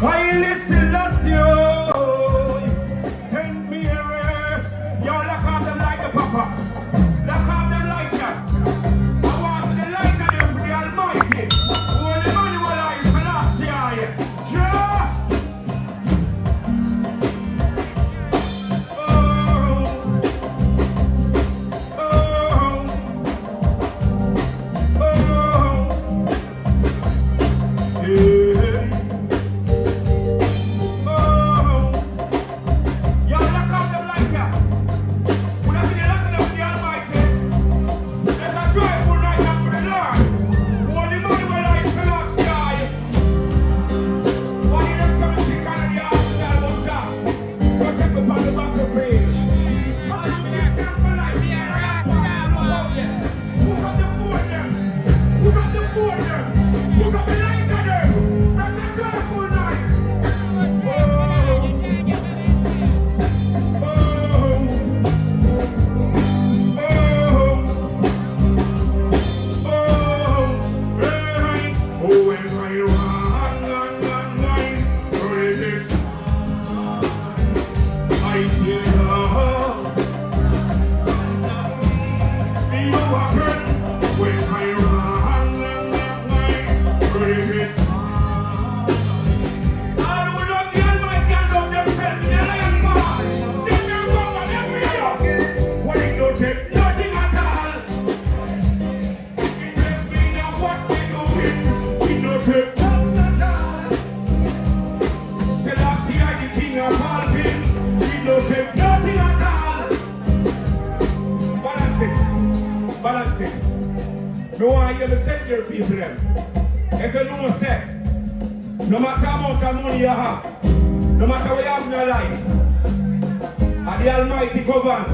Why you listen, that's you. Send me away. Yo, lock off them like the papa. Lock off them like that. I want to see the light of them for the Almighty. Who are the money will I is for last year. No one ever said your people them. If you know say, no matter how much money you have, no matter what you have in your life, and the Almighty govern,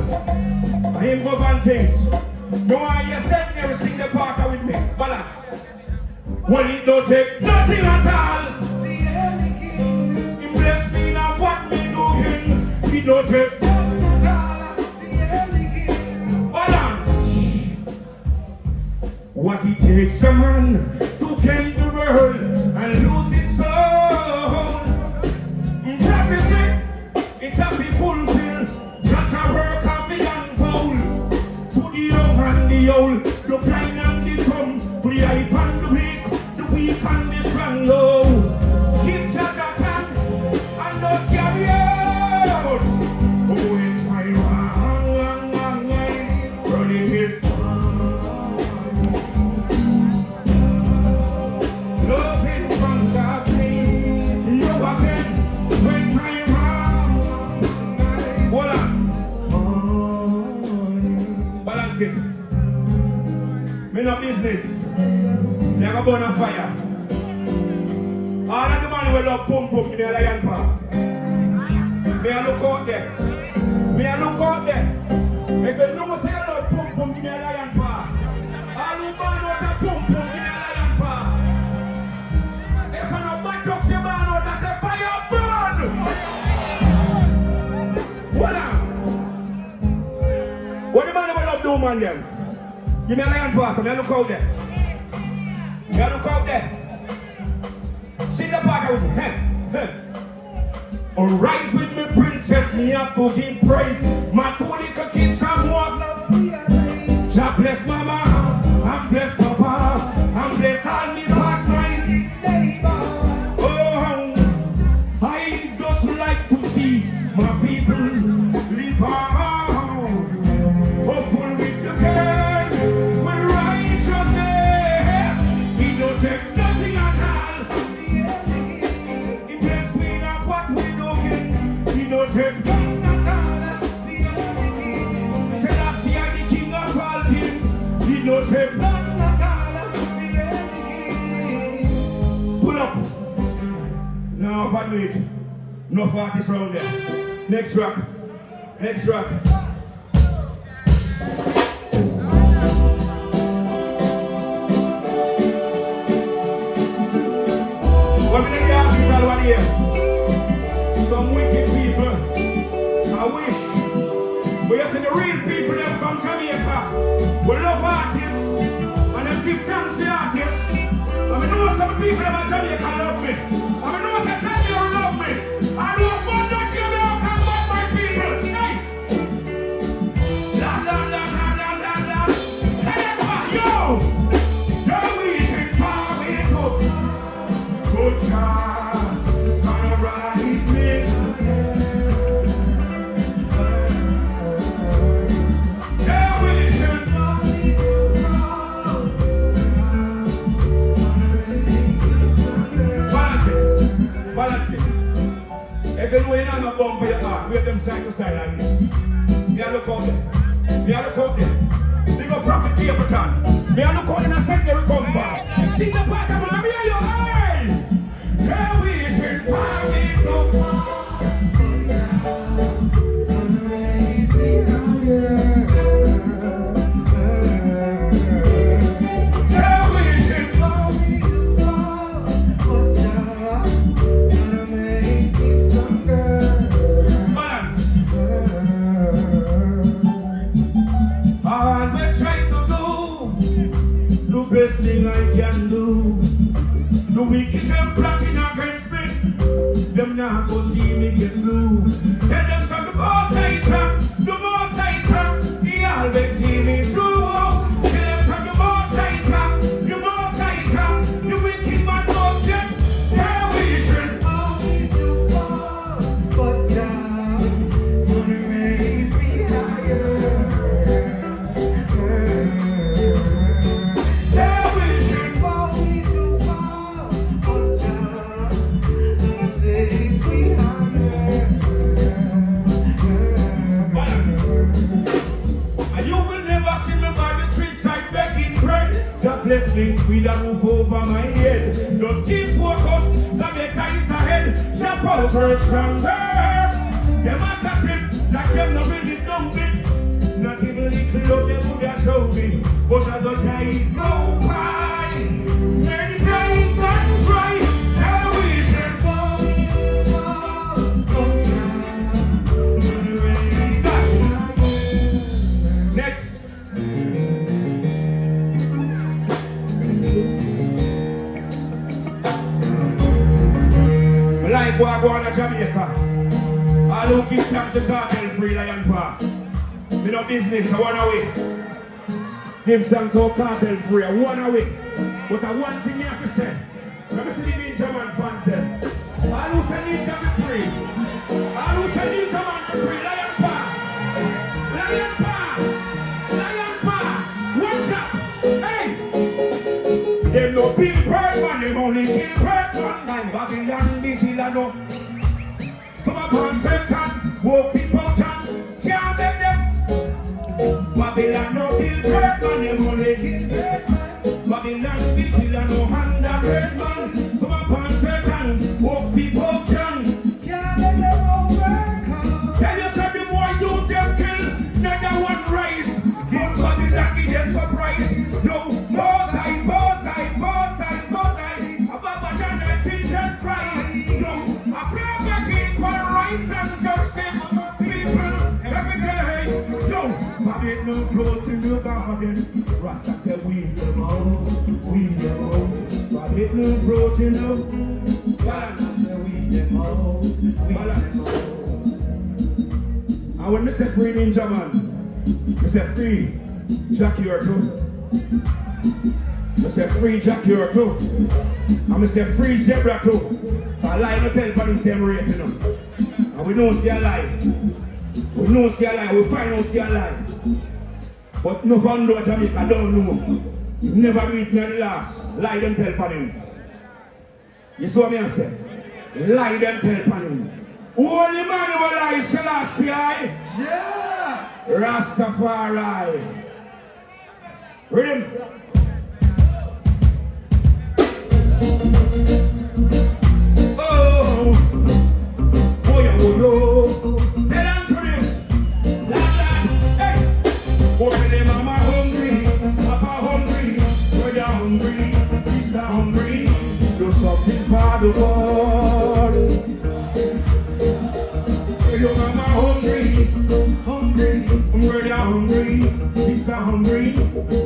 and Him govern things. No one you said never sing the part with me. Balance. When it don't take nothing at all, Him bless me now what me doing. He don't take nothing at all. Balance. What it takes a man to gain the world and lose his soul. Prophecy, it a be fulfilled. Judge a work of the unfold. To the young and the old, the blind and the dumb, to the hype and the weak and the strong. Oh, give Judge a thanks and those carry out. Oh, in my running his me no business. They are burn on fire. All of the money will love pump in the lion park. Me a look out there. Me a look out there. If you know say you love pump in the lion park, all who burn out a pump in the lion park. If you no bad talks you burn out, I say fire burn. What now? What the man will love do man them? Give me a lion pass, me a look out there. Me a look out there. See the park with me. Oh, rise with me, princess, me have to give praise. My two little kids I'm walking. God bless mama, I'm blessed papa, I'm blessed all me bad mind. Oh, I just like to see my people live on. Open with the curtain, with righteousness. He don't take nothing at all. He bless me now what we doing. He don't take nothing at all. Say that's the king of all kings. He don't take nothing at all. Pull up. Now overdo it. No artists around there. Next rock. Next rock. What we in the hospital one here? Some wicked people. I wish. We see the real people them from Jamaica. We love artists and them give thanks to the artists. And we know some people in Jamaica love me. And we know some Balance it. If you know you're not bump for your heart, wave them side to side like this. Me I look out there. Me I look out there. Big up Prophet Capleton. Me I look out in a secondary come back. Sing the part of my hear your eye. There we should find it to fall. Best thing I can do. The wicked them plotting against me. Them now go see me get through. Tell them from the most I talk, the most I talk, he always see me through. Tell them from the most I talk, the most I talk, the wicked man must get their vision. Only to fall, but God wanna raise me higher. Bless me with a roof over my head. Just keep focus, Jamaica is ahead. Jump over stronger. Them a gossip, like them no really dumb it. Not even little love them would have showed me. But other days go by. Many days that try. Now we should fall. Next. Like what I go on to Jamaica. I don't keep thanks to Kartel free Lion Park. Me no business, I want away. Give thanks to Kartel free, I want away. But I one thing you have to say. Let me see the Ninja Man fans there. I don't say Ninja for free. I don't say Ninja Man for free. Lion Park. Lion Park. Lion Park. Watch out. Hey. Them no big bird man, them only kill bird man. Babylon busy la no. Come upon Satan, woke people can can't make them. Babylon no build great man, them only kill great man. Babylon busy la no hand great man. Come upon Satan, woke people can can't make them overcome. Tell yourself the more you them kill, another one rise. Give Babylon give them surprise. Yo, Mojah, Mojah, Mojah, Mojah. Ababa Jana children cry. Yo, a perfect equal rights and justice. People every day. Yo, Babylon floats in the garden. Rasta said we them out, we them out. Babylon floats in the balance. Said we them out, we them out. And when me say free Ninja Man, me say free Jackie or two. I say free Jackie or two. And I say free Zebra too. I lie no tell for them same rape, you know. And we don't see a lie. We don't see a lie, we find out see a lie. But no fun do Jamaica don't know. You never do it near the last. Lie them tell for them. You see what I say? Lie them tell for them. Only man who lie Selassie. Yeah. Rastafari. Rhythm. Oh, oh yeah, oh yo. Tell them to this. Hey. Oh, them mama hungry, papa hungry, brother hungry, sister hungry. Do something for the world. Your mama hungry, hungry, brother hungry, sister hungry.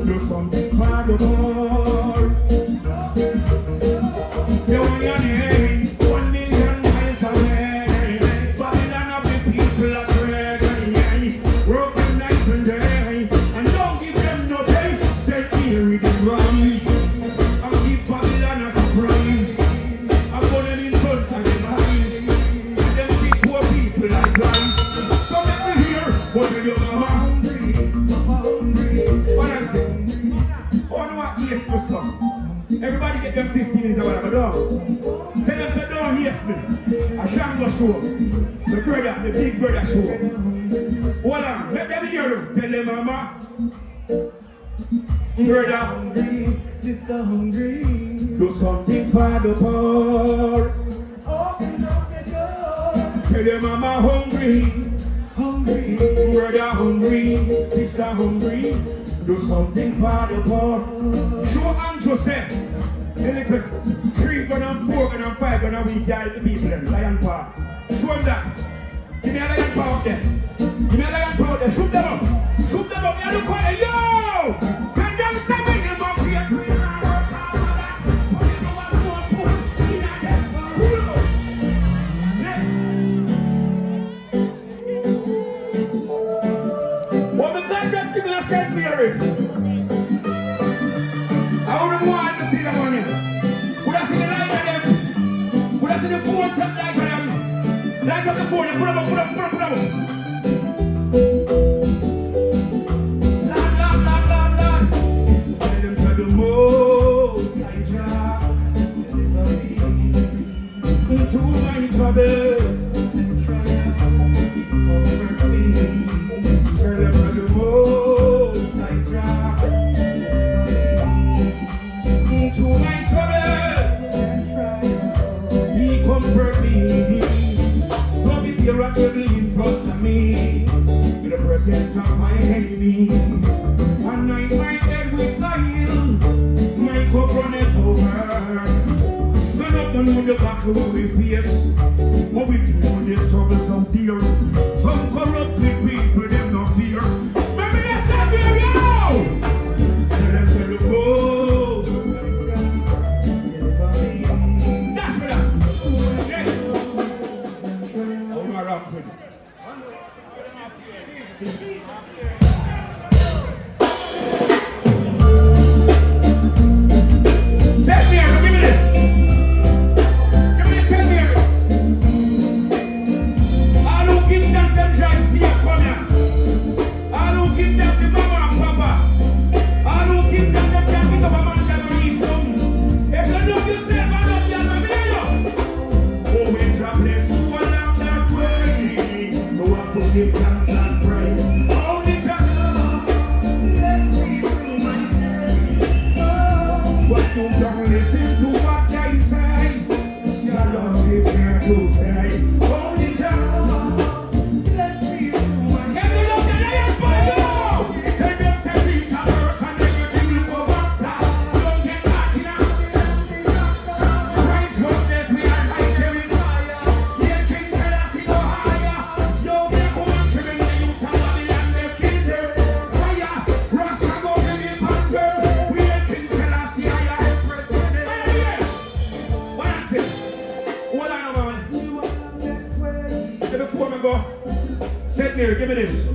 Do something for the world. You want your name 1 million miles away. Babylon of the people are spreading. Work them night and day, and don't give them no pay. Say here it rise, and give Babylon a surprise. I put them in front of them eyes, and them see poor people like flies. So let me hear what will your mama hungry, what I'm saying. Oh no, yes, my son. Everybody get them 15 in the water, but don't. Tell them say don't hear trust me. A Shango show. The brother, the big brother show. Hold on, let them hear you. Tell them, mama. Brother hungry, sister hungry. Do something for the poor. Open up the door. Tell your mama hungry, hungry. Brother hungry, sister hungry. Do something for the poor. Show and Joseph. The little 3 gun and 4 gun and 5 gun and we guide the people them. Lion power. Show them that. Give me a lion power up there. Give me a lion power up there. Shoot them up. Shoot them up. You look quiet. Yo! Can them say when you go create we are work harder. But you know what more put in a them pull up. Next. What the glad that people have said, Mary. I wouldn't want to see them on you. Would I see the light of them? Would I see the phone top light of them? Light up the phone and put them up, put them up, put them up. To my troubles and trials, comfort me. Tell them to the most I try. To my troubles and trials, He comfort me. Don't be there and ugly in front of me, in the presence of my enemies. Anoint my head with oil, my cup runneth over. Don't know the battle we face, what we do when there's troubles out there. Some corrupted people, them no fear. Maybe they say fear you. Tell them to the most. That's for that. Next. Oh, my rock with it. Set me up, give me this. Give thanks and praise. Only Jah bless me through my day. But you don't listen to what I say. Jah love is here to stay. Only Jah bless me through my day. Get it up, get it up, boy! Tell them say we can work and everything will go back down. Don't get back in our right just that we are like them in fire. Yeah, King Selassie go higher. Yo, sit near, give me this. I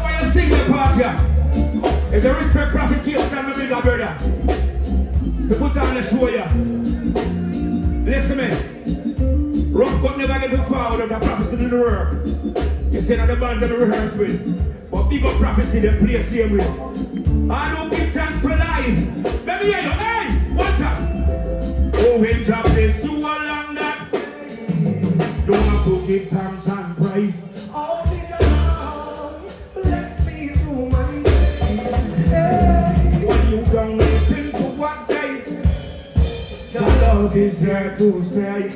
want to sing the part here. If the respect prophet kill from my bigger brother, to put on the show here. Listen me. Rough cut never get too far without the prophets to do the work. You see that the band that we rehearse with. But big up prophecy they play same way. I don't give thanks for life. Let me hear you. Hey, watch out. Oh, when Jah bless you along that, don't have to give thanks and praise. Only Jah bless me through my day. When you don't listen to what they, Jah love is there to stay.